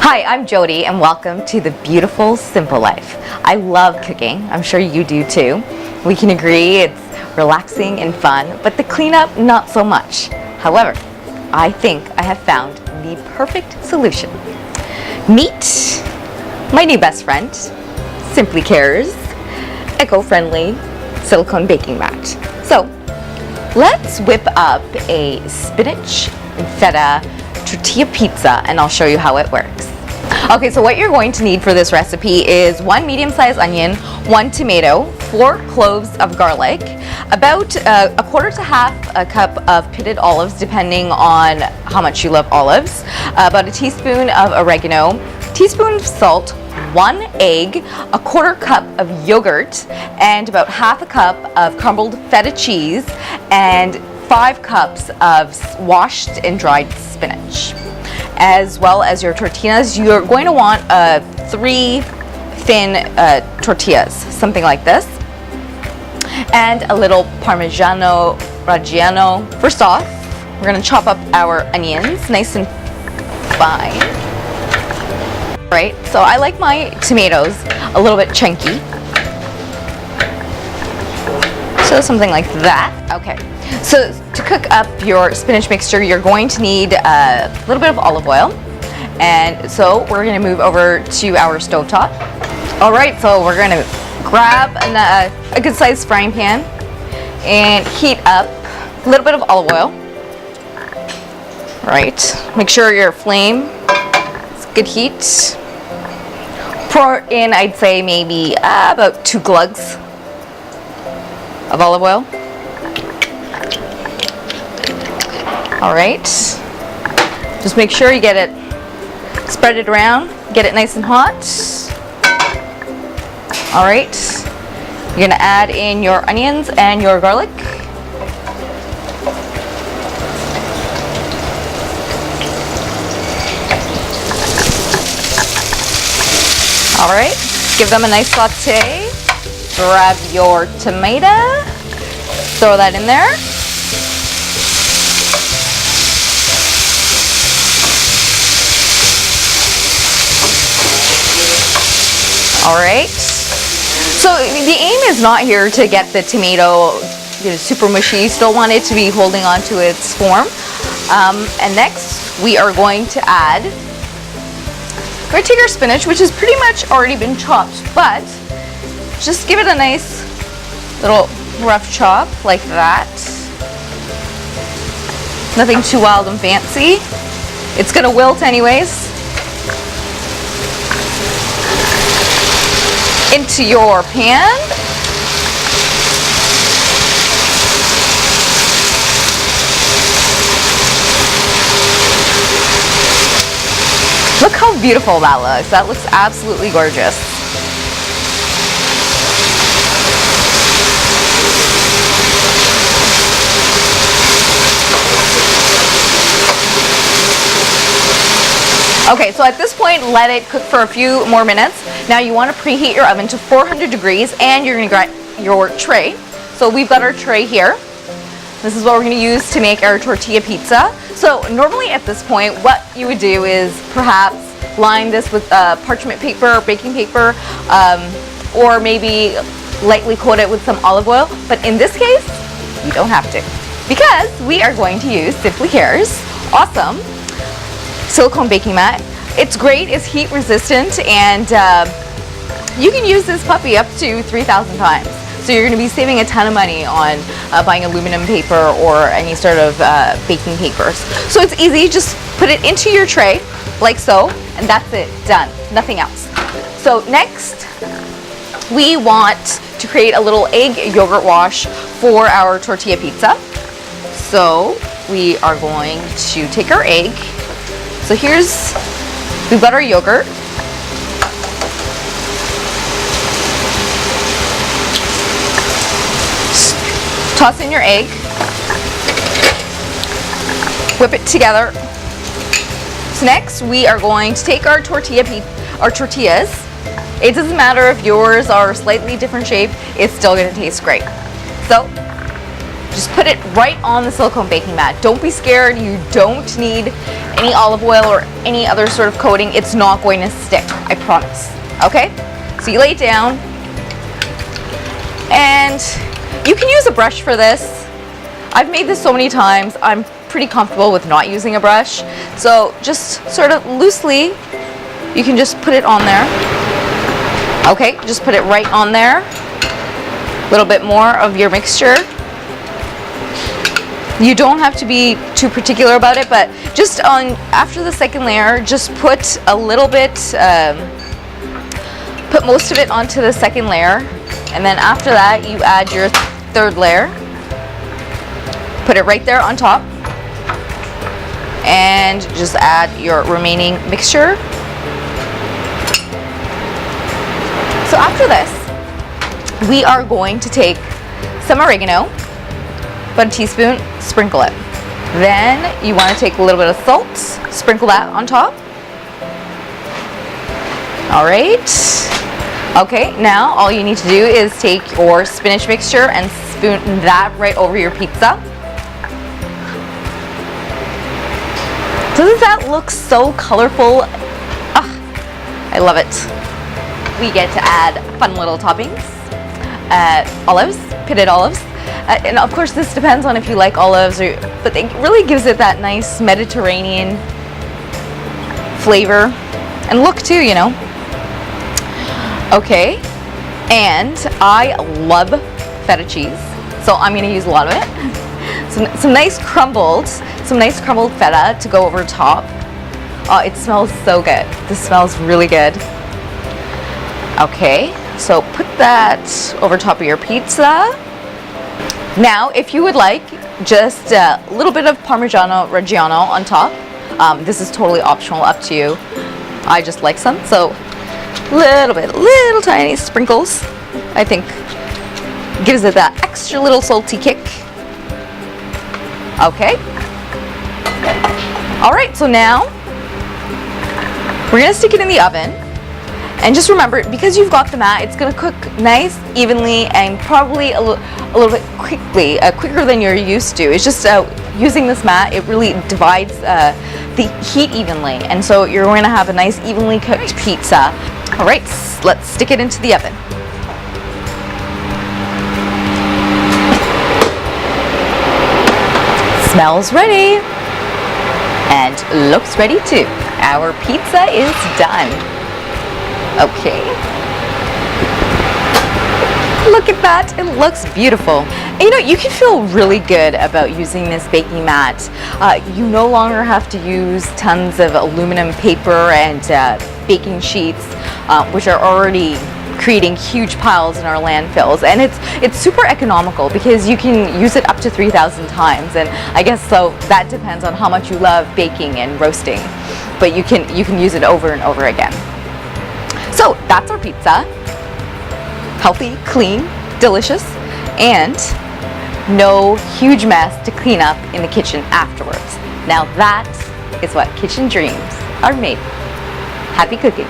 Hi, I'm Joti and welcome to the beautiful, simple life. I love cooking. I'm sure you do too. We can agree it's relaxing and fun, but the cleanup, not so much. However, I think I have found the perfect solution. Meet my new best friend, Simplykare's eco-friendly silicone baking mat. So, let's whip up a spinach and feta tortilla pizza and I'll show you how it works. Okay, so what you're going to need for this recipe is 1 medium-sized onion, 1 tomato, 4 cloves of garlic, about a quarter to half a cup of pitted olives depending on how much you love olives, about a teaspoon of oregano, teaspoon of salt, 1 egg, a quarter cup of yogurt, and about half a cup of crumbled feta cheese, and 5 cups of washed and dried spinach. As well as your tortillas, you're going to want 3 thin tortillas, something like this, and a little Parmigiano Reggiano. First off, we're going to chop up our onions nice and fine. Right, so I like my tomatoes a little bit chunky. So something like that. Okay, so to cook up your spinach mixture, you're going to need a little bit of olive oil. And so we're going to move over to our stovetop. All right, so we're going to grab a good sized frying pan and heat up a little bit of olive oil. All right, make sure your flame is good heat. Pour in, I'd say maybe about 2 glugs of olive oil. All right, just make sure you get it, spread it around, get it nice and hot. All right, you're gonna add in your onions and your garlic. All right, give them a nice saute. Grab your tomato, throw that in there. All right, so the aim is not here to get the tomato super mushy. You still want it to be holding on to its form. And next we are going to add, we're going to take our spinach, which has pretty much already been chopped, but just give it a nice little rough chop like that. Nothing too wild and fancy. It's gonna wilt anyways. Into your pan. Look how beautiful that looks. That looks absolutely gorgeous. Okay, so at this point, let it cook for a few more minutes. Now you want to preheat your oven to 400 degrees and you're going to grab your tray. So we've got our tray here. This is what we're going to use to make our tortilla pizza. So normally at this point, what you would do is perhaps line this with parchment paper, baking paper, or maybe lightly coat it with some olive oil. But in this case, you don't have to, because we are going to use Simplikare's awesome silicone baking mat. It's great, it's heat resistant, and you can use this puppy up to 3,000 times. So you're going to be saving a ton of money on buying aluminum paper or any sort of baking papers. So it's easy, just put it into your tray like so, and that's it, done, nothing else. So next, we want to create a little egg yogurt wash for our tortilla pizza. So we are going to take our egg. So we've got our yogurt. Toss in your egg. Whip it together. So next we are going to take our tortillas. It doesn't matter if yours are slightly different shape, it's still going to taste great. So just put it right on the silicone baking mat. Don't be scared. You don't need any olive oil or any other sort of coating. It's not going to stick, I promise. Okay? So you lay it down, and you can use a brush for this. I've made this so many times. I'm pretty comfortable with not using a brush. So just sort of loosely, you can just put it on there. Okay, just put it right on there. A little bit more of your mixture. You don't have to be too particular about it, but just on after the second layer, just put a little bit, put most of it onto the second layer, and then after that you add your third layer. Put it right there on top, and just add your remaining mixture. So after this, we are going to take some oregano, about a teaspoon, sprinkle it. Then you want to take a little bit of salt, sprinkle that on top. All right. Okay, now all you need to do is take your spinach mixture and spoon that right over your pizza. Doesn't that look so colorful? Ah, I love it. We get to add fun little toppings. Olives, pitted olives. And of course this depends on if you like olives, but it really gives it that nice Mediterranean flavor and look too, you know. Okay, and I love feta cheese, so I'm going to use a lot of it. Some nice crumbled feta to go over top. Oh, it smells so good. This smells really good. Okay, so put that over top of your pizza. Now, if you would like, just a little bit of Parmigiano Reggiano on top. This is totally optional, up to you. I just like some, so little tiny sprinkles, I think gives it that extra little salty kick. Okay. All right, so now we're gonna stick it in the oven. And just remember, because you've got the mat, it's going to cook nice, evenly, and probably a little bit quicker than you're used to. It's just using this mat, it really divides the heat evenly. And so you're going to have a nice, evenly cooked pizza. All right, let's stick it into the oven. Smells ready. And looks ready too. Our pizza is done. Okay. Look at that, it looks beautiful. And you know, you can feel really good about using this baking mat. You no longer have to use tons of aluminum paper and baking sheets, which are already creating huge piles in our landfills. And it's super economical because you can use it up to 3,000 times. And I guess so that depends on how much you love baking and roasting. But you can use it over and over again. So that's our pizza. Healthy, clean, delicious, and no huge mess to clean up in the kitchen afterwards. Now that is what kitchen dreams are made. Happy cooking.